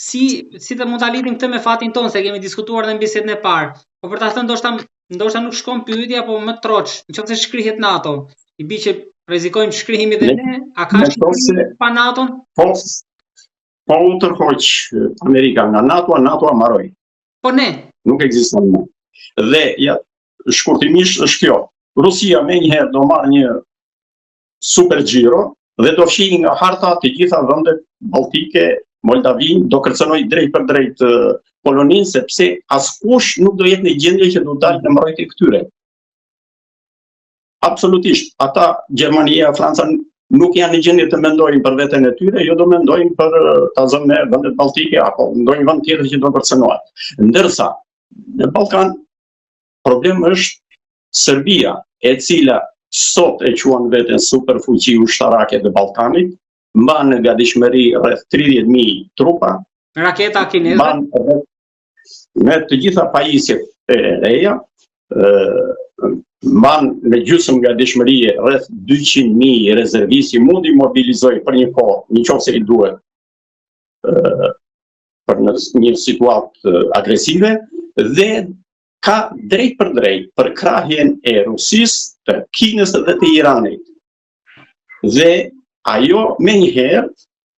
si të mund ta lidhim këtë me fatin tonë, se kemi diskutuar edhe në bisedën e parë. Po për ta thënë ndoshta nuk shkon pyetja, po më troç. Nëse shkrihet NATO, i bi që rrezikojmë shkrihemi edhe ne, a ka shkrim pa NATO-n? Po u tërhoq Amerika nga NATO mbaroi. Po ne. Nuk ekziston më. Dhe ja, shkurtimisht është kjo. Rusia menjëherë do marrë një super xhiro dhe do fshijë nga harta të gjitha vendet balltike, Moldavin, do kërcënoj drejt për drejt Polonin, sepse askush nuk do jetë në gjendje që do dalë në mbrojtje këtyre. Absolutisht, ata Gjermania, Franca nuk janë në gjendje të mendojnë për veten e tyre, jo do mendojnë për ta zënë me vendet balltike apo ndonjë vend tjetër që do kërcënohet. Ndërsa në Ballkan problemi është Serbia, e cila sot e quan veten superfuqi ushtarake të Ballkanit, mban në gatishmëri rreth 30.000 trupa, raketa kineze, me të gjitha pajisjet e reja, mban në gjysmë gatishmërie rreth 200.000 rezervistë që mund i mobilizoj për një kohë, nëse i duhet, për një situatë agresive, dhe ka drejt për krahjen e Rusisë, të Kinës dhe të Iranit. Dhe ajo me njëherë,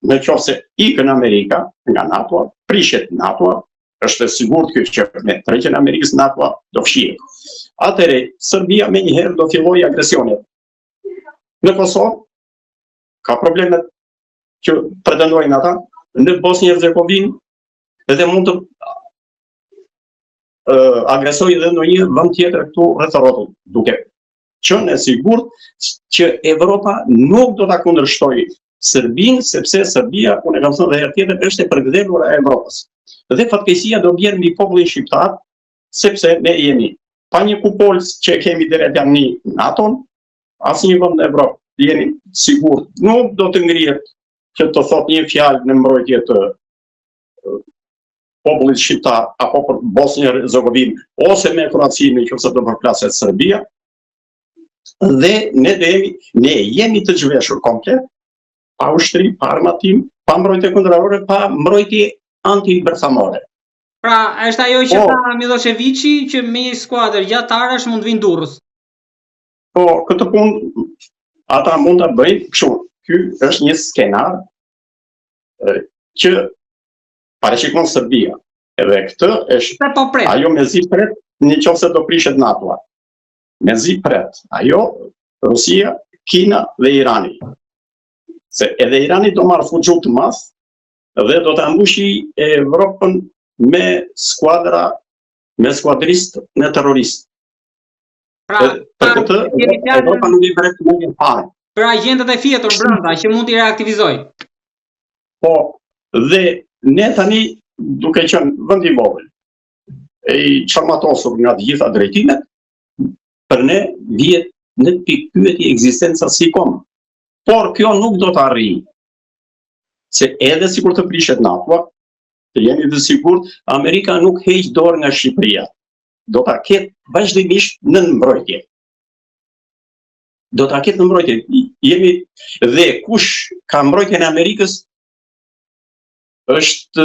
në qofse ikën Amerika nga NATO, prishet NATO, është e sigurt kjo që me tregjen e Amerikës NATO do fshihet. Atëre, Serbia me njëherë do filloj agresionet. Në Kosovë, ka problemet që pretendojnë ata, në Bosnjë-Hercegovinë, edhe mund të agresoj edhe në një vend tjetër këtu rreth rrotull, duke qenë e sigurt që Evropa nuk do ta kundërshtojë Serbinë, sepse Serbia, unë e kam thënë edhe herë tjetër, është e përgdhelur e Evropës. Dhe fatkeqësia do bjerë mbi popullin shqiptar, sepse ne jemi pa një kupolës që kemi drejt janë NATO-n, asnjë vend në Evropë, jeni sigurt, nuk do të ngrihet që të thot një fjalë në mbrojtje të popullit shqiptar apo për Bosnjë-Hercegovinë ose me Kroacinë nëse do përplaset Serbia. Dhe ne jemi të zhveshur komplet, pa ushtri, pa armatim, pa mbrojtje kundërore, pa mbrojtje anti-bërthamore. Pra, është ajo që tha Miloševiqi, që me një skuadër gjatarash mund vinë Durrës. Po, këtë punë ata mund ta bëjnë kështu. Ky është një skenar që parashikon Serbia. Edhe këtë është ajo mezi pret nëse do prishet NATO. Mezi pret ajo Rusia, Kina dhe Irani. Se edhe Irani do marrë fuxhu të madh dhe do ta mbushi Evropën me skuadristë në terroristë. Për këtë Evropa nuk i bëret më një parë. Për agentët e fjetur brenda që mund t'i reaktivizoj. Po, dhe ne tani duke qenë vend i vogël, i çarmatosur nga të gjitha drejtimet, për ne vjet në pikë pyetje ekzistenca si kom. Por kjo nuk do të arrijë. Se edhe sikur të prishet NATO, të jeni të sigurt, Amerika nuk heq dorë nga Shqipëria. Do ta ketë vazhdimisht në mbrojtje. Do ta ketë në mbrojtje. Jemi dhe kush ka mbrojtjen e Amerikës është,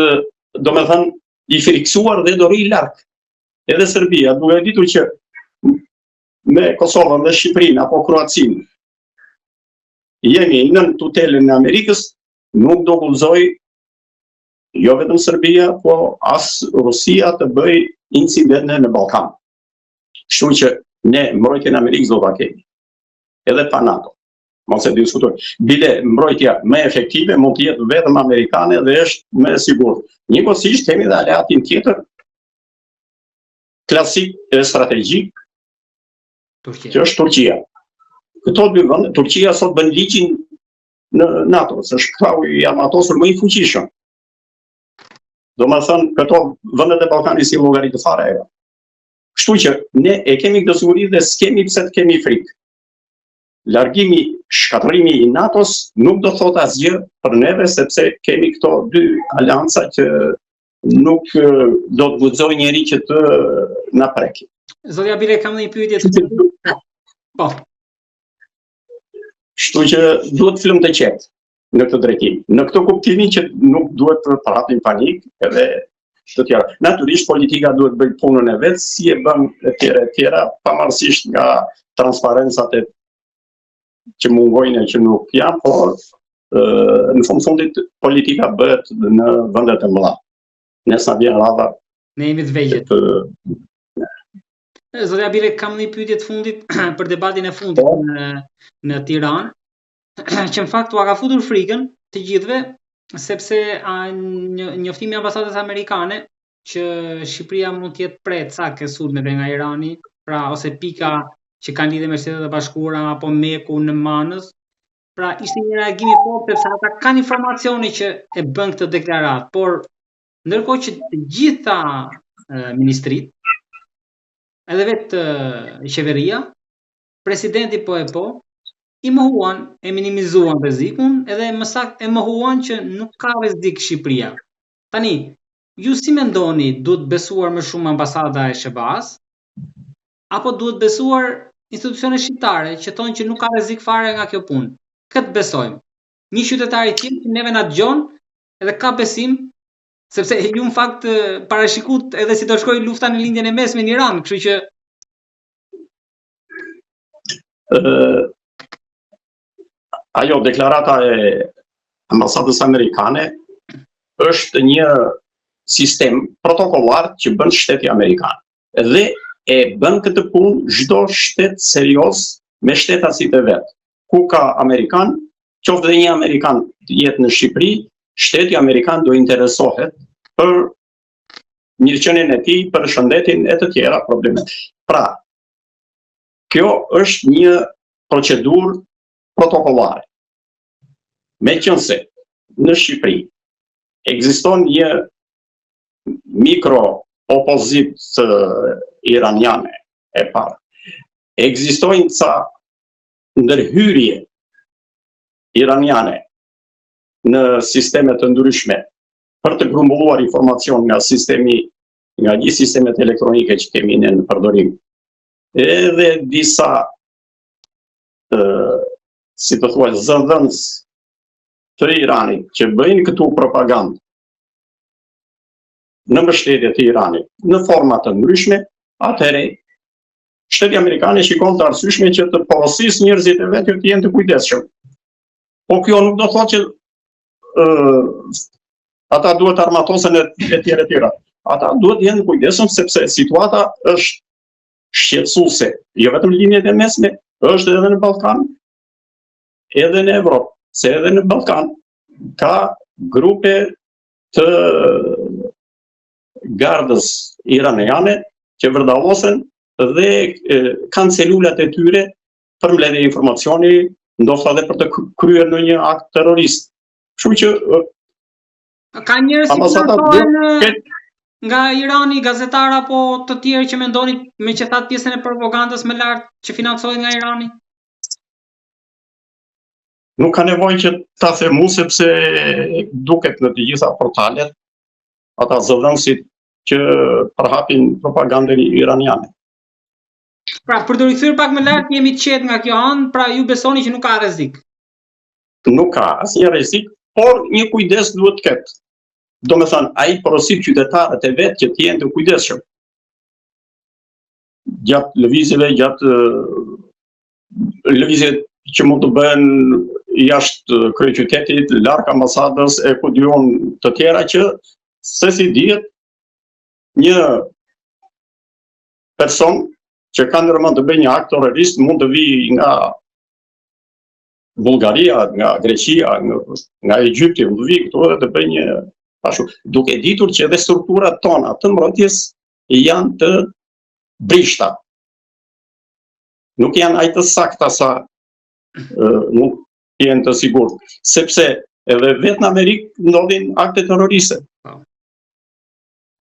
domethënë, i friksuar dhe do rri larg. Edhe Serbia, duke ditur që me Kosovën dhe Shqipërinë apo Kroacinë jemi në tutelën e Amerikës, nuk do guxoj jo vetëm Serbia, po as Rusia të bëj incidente në Ballkan. Kështu që ne mbrojtjen e Amerikës do ta kemi. Edhe pa NATO. Mos e diskutoj. Bile mbrojtja më efektive mund të jetë vetëm amerikane dhe është më e sigurt. Njëkohësisht kemi dhe aleatin tjetër klasik e strategjik, që është Turqia. Këto dy vende, Turqia sot bën ligjin në NATO, është krahu i armatosur më i fuqishëm. Domethënë, këto vendet e Ballkanit si llogaritë fare ajo. Kështu që ne e kemi këtë siguri dhe s'kemi pse të kemi frikë. Largimi, shkatërrimi i NATO-s nuk do thotë asgjë për neve, sepse kemi këto dy alianca që nuk do të guxojë njeri që të na preki. Zotja Bile, kam një pyetje të po. Kështu që duhet film të qetë. në këtë drejtim. Në këtë kuptimin që nuk duhet të hapim panik edhe të tjera. Natyrisht politika duhet bëj punën e vet, si e bën e tjera, pavarësisht nga transparencat që mungojnë e që nuk janë, por në fundit politika bëhet në vendet e mëdha. Nesër vjen radha. Ne jemi të vegjël. Zotja Bile, kam një pyetje të fundit për debatin e fundit në Tiranë, që në fakt u ka futur frikën të gjithëve, sepse njoftimi i ambasadës amerikane që Shqipëria mund të jetë pret sa ke sulmeve nga Irani, pra ose pika që kanë lidhje me Shtetet e Bashkuara apo Meku në Manës. Pra ishte një reagim i fortë sepse ata kanë informacione që e bën këtë deklaratë, por ndërkohë që të gjitha ministrit, edhe vetë qeveria, presidenti po, i mohuan, e minimizuan rrezikun, edhe më saktë e mohuan që nuk ka rrezik Shqipëria. Tani, ju si mendoni, duhet besuar më shumë ambasada e SBA-s, apo duhet besuar institucionet shqiptare që thonë që nuk ka rrezik fare nga kjo punë? Këtë besojmë. Një qytetar i tillë që neve na dëgjon edhe ka besim, sepse ju në fakt parashikut edhe si do shkojë lufta në lindjen e mesme në Iran, kështu që ajo deklarata e ambasadës amerikane është një sistem protokollar që bën shteti amerikan. Dhe e bën këtë punë çdo shtet serioz me shtetasit e vet. Ku ka amerikan, qoftë dhe një amerikan jetë në Shqipëri, shteti amerikan do interesohet për mirëqenien e tij, për shëndetin e të tjera probleme. Pra, kjo është një procedurë protokollare. Meqense në Shqipëri ekziston një mikro opozitë iraniane e parë. Ekzistojnë ca ndërhyrje iraniane në sisteme të ndryshme për të grumbulluar informacion nga gjithë sistemet elektronike që kemi në përdorim. Edhe disa si të thuaj zëdhënës të Iranit që bëjnë këtu propagandë në mbështetje të Iranit në forma të ndryshme, atëherë shteti amerikan shikon të arsyeshme që të porosisë njerëzit e vetë të jenë të kujdesshëm. Po kjo nuk do thotë që ata duhet armatosen e tjera. Ata duhet jenë të kujdesshëm sepse situata është shqetësuese, jo vetëm linjet e mesme, është edhe në Ballkan, edhe në Evropë, se edhe në Ballkan ka grupe të gardës iraniane që vërdallosen dhe kanë celulat e tyre për mbledhje informacioni, ndoshta edhe për të kryer ndonjë akt terrorist. Kështu që ka njerëz që nga Irani, gazetar apo të tjerë që mendoni me që thatë pjesën e propagandës më lart që financohet nga Irani? Nuk ka nevojë që ta themu sepse duket në të gjitha portalet ata zëdhënësit që përhapin propagandën iraniane. Pra, për të rikthyer pak më lart, jemi të qetë nga kjo anë, pra ju besoni që nuk ka rrezik? Nuk ka asnjë rrezik, por një kujdes duhet të ketë. Domethënë, ai porosit qytetarët e vet që të jenë të kujdesshëm. Gjatë lëvizjeve, lëvizjet që mund të bëhen jashtë kryeqytetit, larg ambasadës e ku diun të tjera që sesi dihet një person që ka ndërmend të bëjë një akt terrorist mund të vijë nga Bullgaria, nga Greqia, nga Egypti, mund të vijë këtu edhe të bëjë një ashtu, duke ditur që edhe strukturat tona të mbrojtjes janë të brishta. Nuk janë aq të sakta sa nuk janë të sigurt, sepse edhe vetë në Amerikë ndodhin akte terroriste.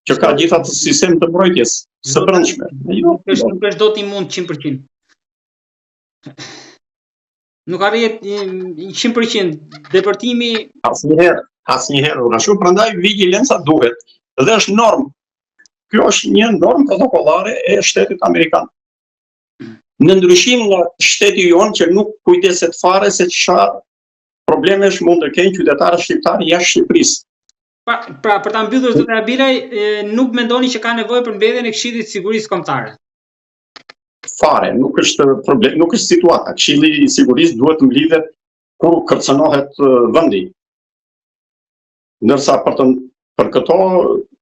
Që ka gjitha të sistem të mbrojtjes së brendshme. Nuk është do t'i mund 100%. Nuk arrihet 100% depërtimi. Asnjëherë. Ashtu prandaj vigjilenca duhet. Dhe është normë. Kjo është një normë protokollare e shtetit amerikan. Në ndryshim nga shteti jonë që nuk kujdeset fare se çfarë problemesh mund të kenë qytetarë shqiptarë jashtë Shqipërisë. Pra, për ta mbyllur zotë Abilaj, nuk mendoni që ka nevojë për mbledhjen e Këshillit të Sigurisë Kombëtare? Fare, nuk është problem, nuk është situata. Këshilli i Sigurisë duhet mblidhet kur kërcënohet vendi. Ndërsa për këto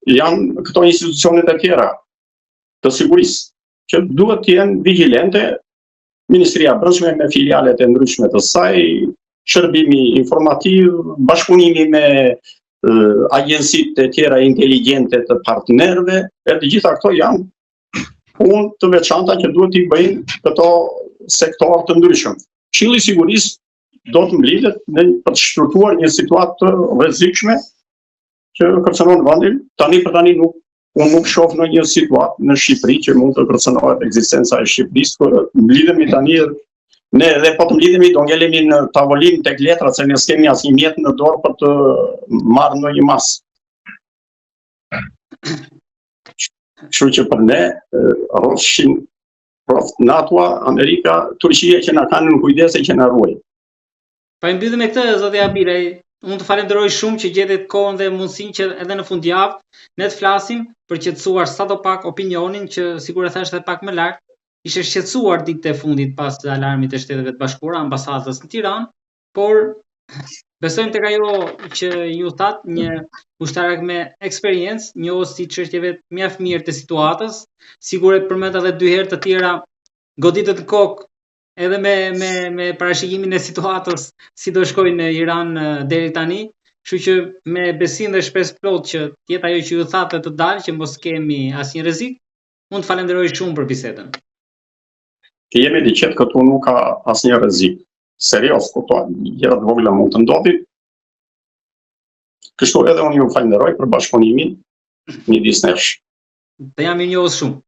janë këto institucionet e tjera të sigurisë që duhet të jenë vigjilente, Ministria e Brendshme me filialet e ndryshme të saj, shërbimi informativ, bashkëpunimi me agjensitë e tjera inteligjente të partnerëve, e të gjitha këto janë punë të veçanta që duhet t'i bëjnë këto sektor të ndryshëm. Këshilli i Sigurisë do të mblidhet për të shturtuar një situatë të rrezikshme që kërcënon vendin. Tani për tani unë nuk shoh në një situatë në Shqipëri që mund të kërcënohet ekzistenca e Shqipërisë, kur mblidhemi tani ne dhe po të mblidhemi do ngelemi në tavolinë tek letrat, se ne s'kemi asnjë mjet në dorë për të marrë ndonjë mas. Kështu që për ne rrofshin NATO, Amerika, Turqia që na kanë në kujdes e që na ruajnë. Pa i mbyllim me këtë, zotë Abilaj, unë të falenderoj shumë që gjetet kohën dhe mundësinë që edhe në fundjavë ne të flasim për qetësuar sadopak opinionin që sigur e thash edhe pak më lart, ishte shqetësuar ditët e fundit pas alarmit të Shteteve të Bashkuara, ambasadës në Tiranë, por besojmë tek ajo që ju thatë, një ushtarak me eksperiencë, njohësi çështjeve mjaft mirë të situatës, sigur e përmend edhe dy herë të tjera goditët në kokë edhe me parashikimin e situatës si do shkojnë në Iran deri tani, kështu që me besim dhe shpresë plot që të jetë ajo që ju thatë të dalë, që mos kemi asnjë rrezik, unë të falenderoj shumë për bisedën. Të jemi të qetë këtu nuk ka asnjë rrezik. Serios, gjëra të vogla mund të ndodhin. Kështu edhe unë ju falenderoj për bashkëpunimin midis nesh. Të jam i njohës shumë.